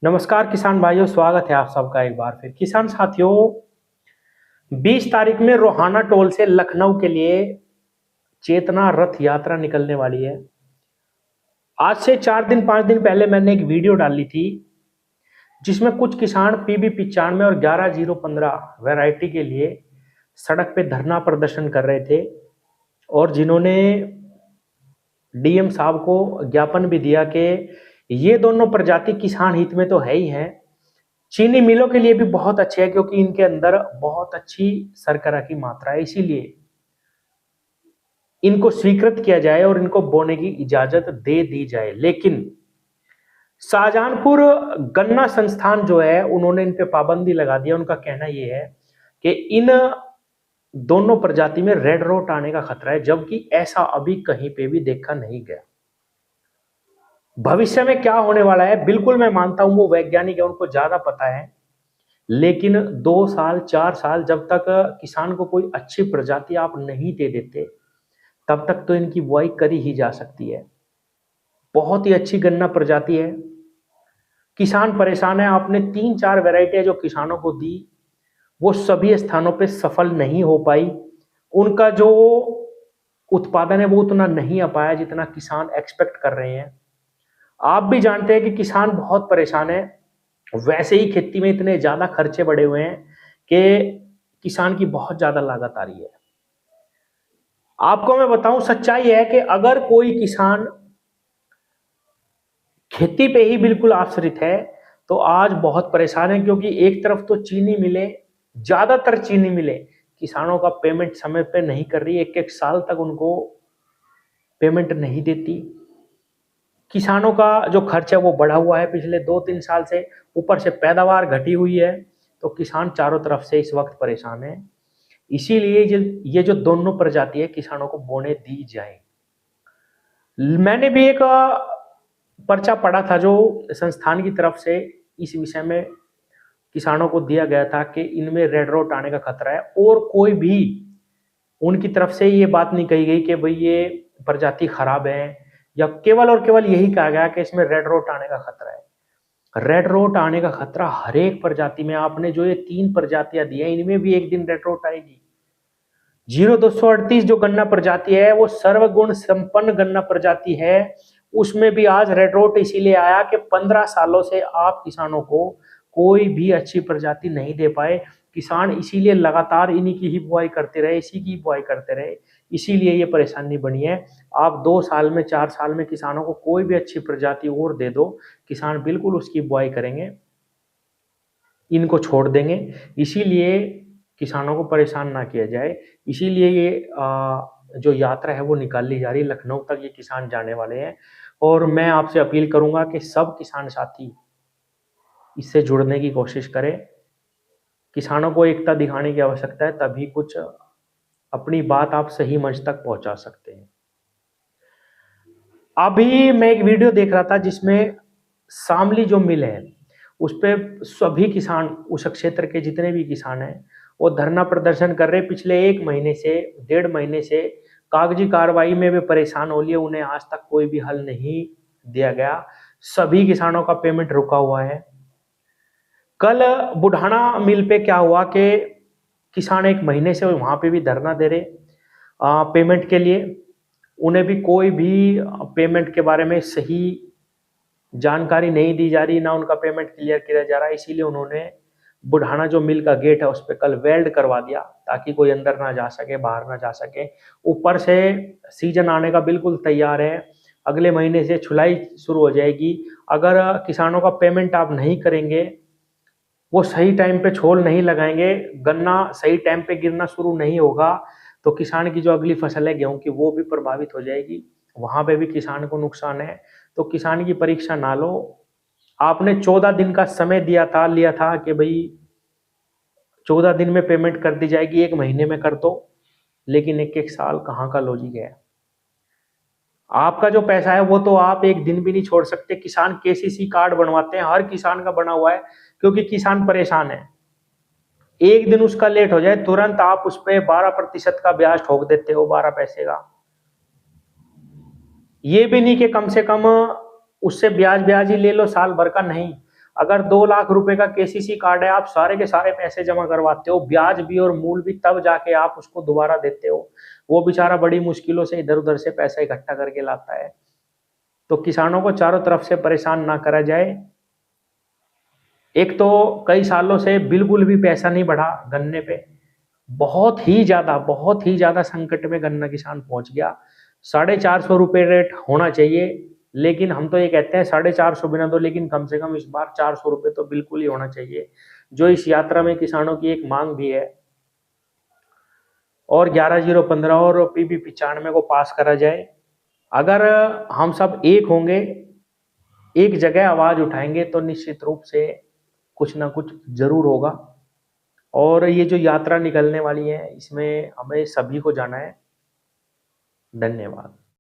नमस्कार किसान भाइयों, स्वागत है आप सबका एक बार फिर। किसान साथियों, 20 तारीख में रोहाना टोल से लखनऊ के लिए चेतना रथ यात्रा निकलने वाली है। आज से 4 दिन 5 दिन पहले मैंने एक वीडियो डाली थी जिसमें कुछ किसान PB95 और 11015 वैरायटी के लिए सड़क पे धरना प्रदर्शन कर रहे थे और जिन्होंने DM साहब को ज्ञापन भी दिया कि ये दोनों प्रजाति किसान हित में तो है ही है, चीनी मिलों के लिए भी बहुत अच्छे है क्योंकि इनके अंदर बहुत अच्छी शर्करा की मात्रा है, इसीलिए इनको स्वीकृत किया जाए और इनको बोने की इजाजत दे दी जाए। लेकिन शाहजहांपुर गन्ना संस्थान जो है उन्होंने इन पे पाबंदी लगा दिया। उनका कहना यह है कि इन दोनों प्रजाति में रेड रोट आने का खतरा है, जबकि ऐसा अभी कहीं पे भी देखा नहीं गया। भविष्य में क्या होने वाला है, बिल्कुल मैं मानता हूं वो वैज्ञानिक है, उनको ज्यादा पता है, लेकिन 2 साल 4 साल जब तक किसान को कोई अच्छी प्रजाति आप नहीं दे देते तब तक तो इनकी बुआई करी ही जा सकती है। बहुत ही अच्छी गन्ना प्रजाति है, किसान परेशान है। आपने 3-4 वैरायटियां जो किसानों को दी वो सभी स्थानों पे सफल नहीं हो पाई। उनका जो उत्पादन है वो उतना नहीं आ पाया जितना किसान एक्सपेक्ट कर रहे हैं। आप भी जानते हैं कि किसान बहुत परेशान है। वैसे ही खेती में इतने ज्यादा खर्चे बढ़े हुए हैं कि किसान की बहुत ज्यादा लागत आ रही है। आपको मैं बताऊं, सच्चाई है कि अगर कोई किसान खेती पे ही बिल्कुल आश्रित है तो आज बहुत परेशान है, क्योंकि एक तरफ तो चीनी मिले, ज्यादातर चीनी मिले किसानों का पेमेंट समय पे नहीं कर रही, 1-1 साल तक उनको पेमेंट नहीं देती। किसानों का जो खर्च है वो बढ़ा हुआ है पिछले 2-3 साल से, ऊपर से पैदावार घटी हुई है, तो किसान चारों तरफ से इस वक्त परेशान है। इसीलिए ये जो दोनों प्रजाति है किसानों को बोने दी जाए। मैंने भी एक पर्चा पढ़ा था जो संस्थान की तरफ से इस विषय में किसानों को दिया गया था कि इनमें रेड रोट आने का खतरा है, और कोई भी उनकी तरफ से ये बात नहीं कही गई कि भाई ये प्रजाति खराब है, या केवल और केवल यही कहा गया कि इसमें रेड रोट आने का खतरा है। रेड रोट आने का खतरा हर एक प्रजाति में, आपने जो ये 3 प्रजातियां दी है इनमें भी एक दिन रेड रोट आएगी। 0238 जो गन्ना प्रजाति है वो सर्वगुण संपन्न गन्ना प्रजाति है, उसमें भी आज रेड रोट इसीलिए आया कि 15 सालों से आप किसानों को कोई भी अच्छी प्रजाति नहीं दे पाए। किसान इसीलिए लगातार इन्हीं की ही बुआई करते रहे, इसी की बुआई करते रहे, इसीलिए ये परेशानी बनी है। आप 2 साल में 4 साल में किसानों को कोई भी अच्छी प्रजाति और दे दो, किसान बिल्कुल उसकी बुआई करेंगे, इनको छोड़ देंगे। इसीलिए किसानों को परेशान ना किया जाए, इसीलिए ये जो यात्रा है वो निकाली जा रही है। लखनऊ तक ये किसान जाने वाले हैं और मैं आपसे अपील करूंगा कि सब किसान साथी इससे जुड़ने की कोशिश करें। किसानों को एकता दिखाने की आवश्यकता है, तभी कुछ अपनी बात आप सही मंच तक पहुंचा सकते हैं। अभी मैं एक वीडियो देख रहा था जिसमें शामली जो मिल है उस पे सभी किसान, उस क्षेत्र के जितने भी किसान हैं वो धरना प्रदर्शन कर रहे। पिछले 1 महीने से 1.5 महीने से कागजी कार्रवाई में भी परेशान हो लिए, उन्हें आज तक कोई भी हल नहीं दिया गया। सभी किसानों का पेमेंट रुका हुआ है। कल बुढ़ाना मिल पे क्या हुआ कि किसान 1 महीने से वहां पे भी धरना दे रहे पेमेंट के लिए, उन्हें भी कोई भी पेमेंट के बारे में सही जानकारी नहीं दी जा रही, ना उनका पेमेंट क्लियर किया जा रहा है। इसीलिए उन्होंने बुढ़ाना जो मिल का गेट है उस पर कल वेल्ड करवा दिया ताकि कोई अंदर ना जा सके, बाहर ना जा सके। ऊपर से सीजन आने का बिल्कुल तैयार है, अगले महीने से छुलाई शुरू हो जाएगी। अगर किसानों का पेमेंट आप नहीं करेंगे, वो सही टाइम पे छोल नहीं लगाएंगे, गन्ना सही टाइम पे गिरना शुरू नहीं होगा, तो किसान की जो अगली फसल है गेहूं की वो भी प्रभावित हो जाएगी, वहां पे भी किसान को नुकसान है। तो किसान की परीक्षा ना लो। आपने 14 दिन का समय लिया था कि भाई 14 दिन में पेमेंट कर दी जाएगी, 1 महीने में कर दो, लेकिन 1-1 साल कहाँ का लॉजिक है। आपका जो पैसा है वो तो आप 1 दिन भी नहीं छोड़ सकते। किसान KCC कार्ड बनवाते हैं, हर किसान का बना हुआ है, क्योंकि किसान परेशान है। 1 दिन उसका लेट हो जाए तुरंत आप उस पर 12% का ब्याज ठोक देते हो, 12 पैसे का। ये भी नहीं कि कम से कम उससे ब्याज ही ले लो साल भर का, नहीं, अगर 2 लाख रुपए का केसीसी कार्ड है, आप सारे के सारे पैसे जमा करवाते हो, ब्याज भी और मूल भी, तब जाके आप उसको दोबारा देते हो। वो बेचारा बड़ी मुश्किलों से इधर-उधर से पैसा इकट्ठा करके लाता है। तो किसानों को चारों तरफ से परेशान ना करा जाए। एक तो कई सालों से बिल्कुल भी पैसा नहीं बढ़ा गन्ने पे। बहुत ही ज़्यादा संकट में गन्ना किसान पहुँच गया। 450 रुपए रेट होना चाहिए, लेकिन हम तो ये कहते हैं 450 भी ना दो, लेकिन कम से कम इस बार 400 रुपए तो बिल्कुल ही होना चाहिए, जो इस यात्रा में किसानों की एक मांग भी है। और 11,015 और पीबी 95 को पास करा जाए। अगर हम सब एक होंगे, एक जगह आवाज उठाएंगे, तो निश्चित रूप से कुछ ना कुछ जरूर होगा। और ये जो यात्रा निकलने वाली है, इसमें हमें सभी को जाना है। धन्यवाद।